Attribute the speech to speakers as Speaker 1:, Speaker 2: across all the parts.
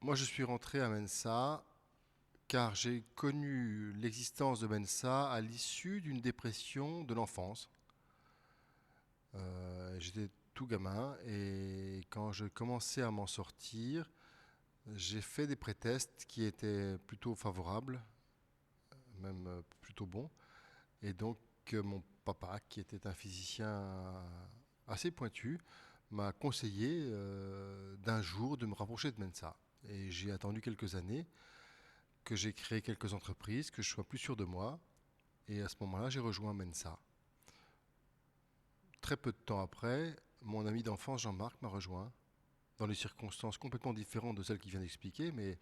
Speaker 1: Moi, je suis rentré à Mensa car j'ai connu l'existence de Mensa à l'issue d'une dépression de l'enfance. J'étais tout gamin et quand je commençais à m'en sortir, j'ai fait des prétests qui étaient plutôt favorables, même plutôt bons. Et donc, mon papa, qui était un physicien assez pointu, m'a conseillé d'un jour de me rapprocher de Mensa. Et j'ai attendu quelques années que j'ai créé quelques entreprises, que je sois plus sûr de moi. Et à ce moment-là, j'ai rejoint Mensa. Très peu de temps après, mon ami d'enfance Jean-Marc m'a rejoint, dans des circonstances complètement différentes de celles qu'il vient d'expliquer, mais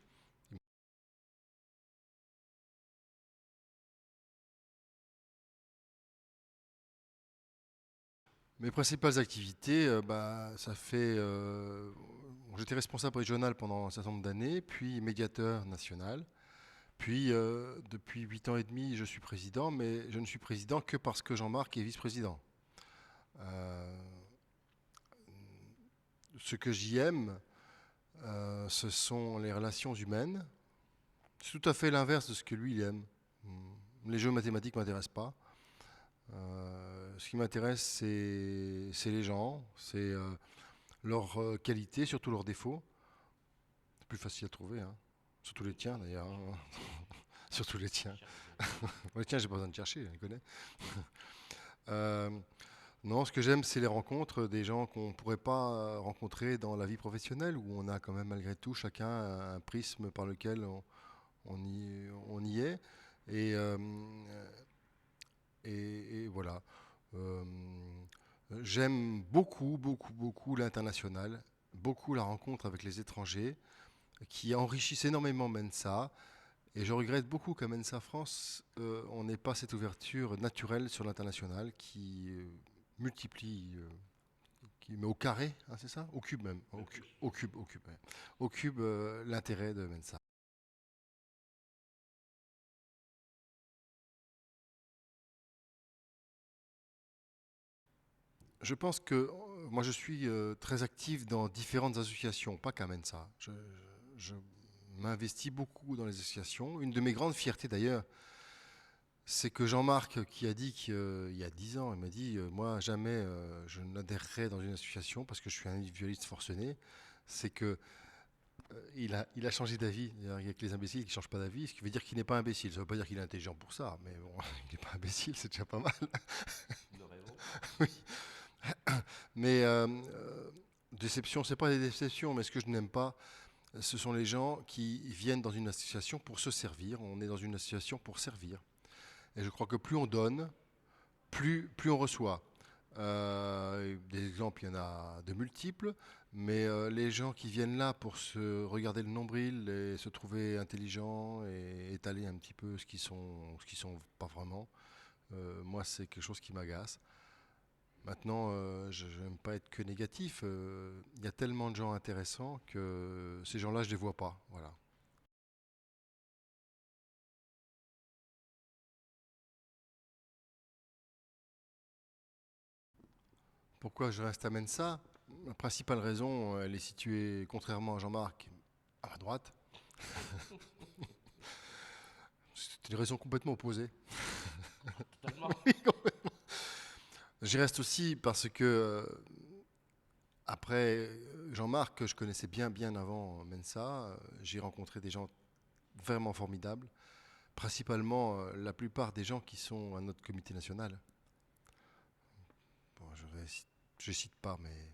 Speaker 1: mes principales activités, ça fait. J'étais responsable régional pendant un certain nombre d'années, puis médiateur national. Puis, depuis 8 ans et demi, je suis président, mais je ne suis président que parce que Jean-Marc est vice-président. Euh, Ce que j'y aime, ce sont les relations humaines. C'est tout à fait l'inverse de ce que lui, il aime. Les jeux mathématiques ne m'intéressent pas. Ce qui m'intéresse, c'est les gens, c'est leurs qualités, surtout leurs défauts. C'est plus facile à trouver, hein. Surtout les tiens d'ailleurs, hein. Surtout les tiens. Les tiens, j'ai pas besoin de chercher, je les connais. Euh, non, ce que j'aime, c'est les rencontres des gens qu'on ne pourrait pas rencontrer dans la vie professionnelle, où on a quand même malgré tout chacun un prisme par lequel on y est. Et, euh, et voilà. Euh, J'aime beaucoup, beaucoup, beaucoup l'international, beaucoup la rencontre avec les étrangers, qui enrichissent énormément Mensa. Et je regrette beaucoup qu'à Mensa France, on n'ait pas cette ouverture naturelle sur l'international qui multiplie, qui met au carré, hein, c'est ça? Au cube même, au cube, ouais. Au cube l'intérêt de Mensa. Je pense que moi je suis très actif dans différentes associations, pas qu'à Mensa. Je m'investis beaucoup dans les associations. Une de mes grandes fiertés d'ailleurs, c'est que Jean-Marc, qui a dit qu'il y a 10 ans, il m'a dit moi jamais je n'adhérerai dans une association parce que je suis un individualiste forcené. C'est que il a changé d'avis. Il n'y a que les imbéciles qui ne changent pas d'avis, ce qui veut dire qu'il n'est pas imbécile. Ça ne veut pas dire qu'il est intelligent pour ça, mais bon, il n'est pas imbécile, c'est déjà pas mal. Oui. Mais déception, c'est pas des déceptions, mais ce que je n'aime pas, ce sont les gens qui viennent dans une association pour se servir. On est dans une association pour servir. Et je crois que plus on donne, plus on reçoit. Des exemples, il y en a de multiples, mais les gens qui viennent là pour se regarder le nombril et se trouver intelligents et étaler un petit peu ce qui sont pas vraiment, moi c'est quelque chose qui m'agace. Maintenant, je n'aime pas être que négatif. Il y a tellement de gens intéressants que ces gens-là, je les vois pas. Voilà. Pourquoi je reste à Mensa? La principale raison, elle est située, contrairement à Jean-Marc, à ma droite. C'est une raison complètement opposée. J'y reste aussi parce que, après Jean-Marc, que je connaissais bien, bien avant Mensa, j'ai rencontré des gens vraiment formidables. Principalement, la plupart des gens qui sont à notre comité national. Bon, je cite pas, mais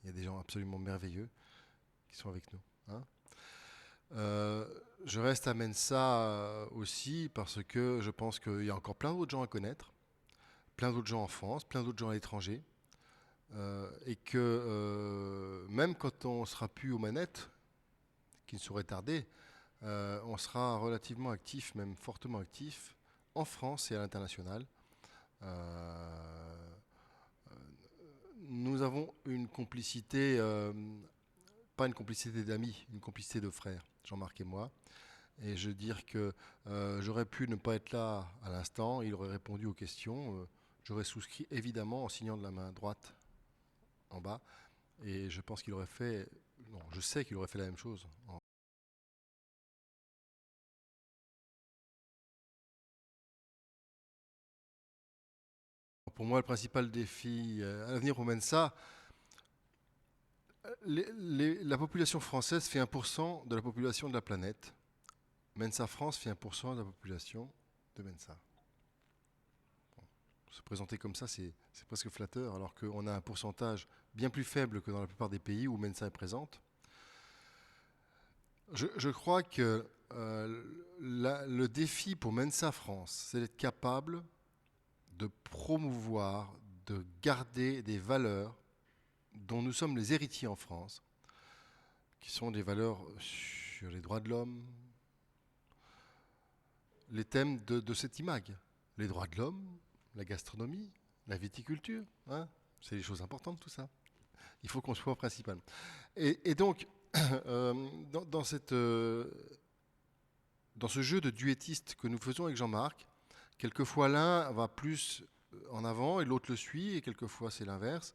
Speaker 1: il y a des gens absolument merveilleux qui sont avec nous, hein. Euh, je reste à Mensa aussi parce que je pense qu'il y a encore plein d'autres gens à connaître, plein d'autres gens en France, plein d'autres gens à l'étranger, et que même quand on sera plus aux manettes, qui ne saurait tarder, on sera relativement actif, même fortement actif, en France et à l'international. Euh, nous avons une complicité, pas une complicité d'amis, une complicité de frères, Jean-Marc et moi. Et je veux dire que j'aurais pu ne pas être là à l'instant, il aurait répondu aux questions, j'aurais souscrit évidemment en signant de la main droite en bas, et je pense qu'il aurait fait, non, je sais qu'il aurait fait la même chose pour moi, le principal défi à l'avenir pour Mensa, la population française fait 1% de la population de la planète. Mensa France fait 1% de la population de Mensa. Se présenter comme ça, c'est presque flatteur, alors qu'on a un pourcentage bien plus faible que dans la plupart des pays où Mensa est présente. Je crois que le défi pour Mensa France, c'est d'être capable de promouvoir, de garder des valeurs dont nous sommes les héritiers en France, qui sont des valeurs sur les droits de l'homme, les thèmes de cette IMAG, les droits de l'homme, la gastronomie, la viticulture, hein, c'est des choses importantes tout ça. Il faut qu'on soit principal. Et donc, dans ce jeu de duettiste que nous faisons avec Jean-Marc, quelquefois l'un va plus en avant et l'autre le suit, et quelquefois c'est l'inverse.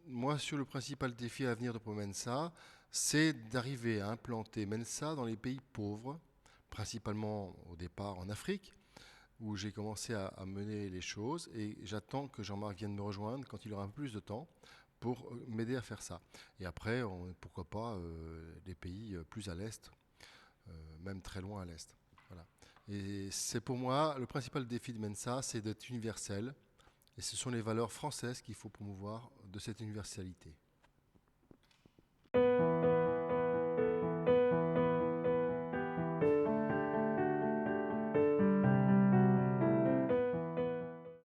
Speaker 1: Moi, sur le principal défi à venir de Mensa, c'est d'arriver à implanter Mensa dans les pays pauvres, principalement au départ en Afrique, où j'ai commencé à mener les choses, et j'attends que Jean-Marc vienne me rejoindre quand il aura un peu plus de temps pour m'aider à faire ça. Et après, pourquoi pas des pays plus à l'est, même très loin à l'est. Voilà. Et c'est pour moi le principal défi de Mensa, c'est d'être universel. Et ce sont les valeurs françaises qu'il faut promouvoir de cette universalité.